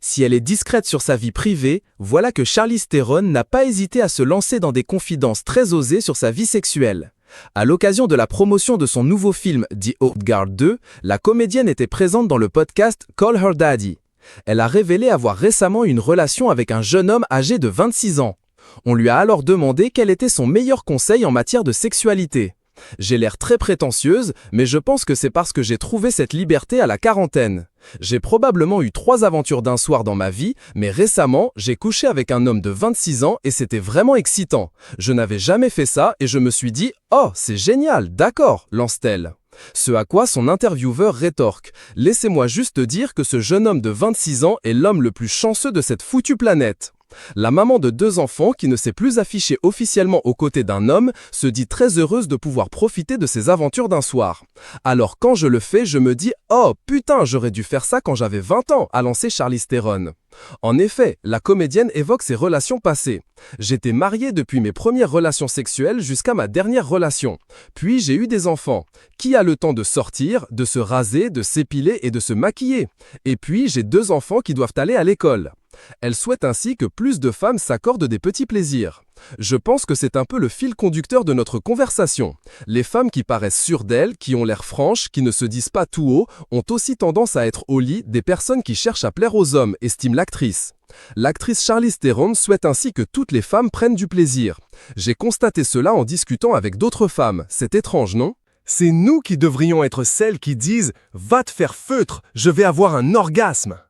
Si elle est discrète sur sa vie privée, voilà que Charlize Theron n'a pas hésité à se lancer dans des confidences très osées sur sa vie sexuelle. À l'occasion de la promotion de son nouveau film The Old Guard 2, la comédienne était présente dans le podcast Call Her Daddy. Elle a révélé avoir récemment eu une relation avec un jeune homme âgé de 26 ans. On lui a alors demandé quel était son meilleur conseil en matière de sexualité. J'ai l'air très prétentieuse, mais je pense que c'est parce que j'ai trouvé cette liberté à la quarantaine. J'ai probablement eu 3 aventures d'un soir dans ma vie, mais récemment, j'ai couché avec un homme de 26 ans et c'était vraiment excitant. Je n'avais jamais fait ça et je me suis dit « Oh, c'est génial, d'accord », lance-t-elle. Ce à quoi son intervieweur rétorque « Laissez-moi juste dire que ce jeune homme de 26 ans est l'homme le plus chanceux de cette foutue planète ». La maman de 2 enfants qui ne s'est plus affichée officiellement aux côtés d'un homme se dit très heureuse de pouvoir profiter de ses aventures d'un soir. Alors quand je le fais, je me dis « Oh putain, j'aurais dû faire ça quand j'avais 20 ans », a lancé Charlize Theron. En effet, la comédienne évoque ses relations passées. « J'étais mariée depuis mes premières relations sexuelles jusqu'à ma dernière relation. Puis j'ai eu des enfants. Qui a le temps de sortir, de se raser, de s'épiler et de se maquiller? Et puis j'ai 2 enfants qui doivent aller à l'école. » Elle souhaite ainsi que plus de femmes s'accordent des petits plaisirs. Je pense que c'est un peu le fil conducteur de notre conversation. Les femmes qui paraissent sûres d'elles, qui ont l'air franches, qui ne se disent pas tout haut, ont aussi tendance à être au lit des personnes qui cherchent à plaire aux hommes, estime l'actrice. L'actrice Charlize Theron souhaite ainsi que toutes les femmes prennent du plaisir. J'ai constaté cela en discutant avec d'autres femmes. C'est étrange, non ? C'est nous qui devrions être celles qui disent « Va te faire feutre, je vais avoir un orgasme ».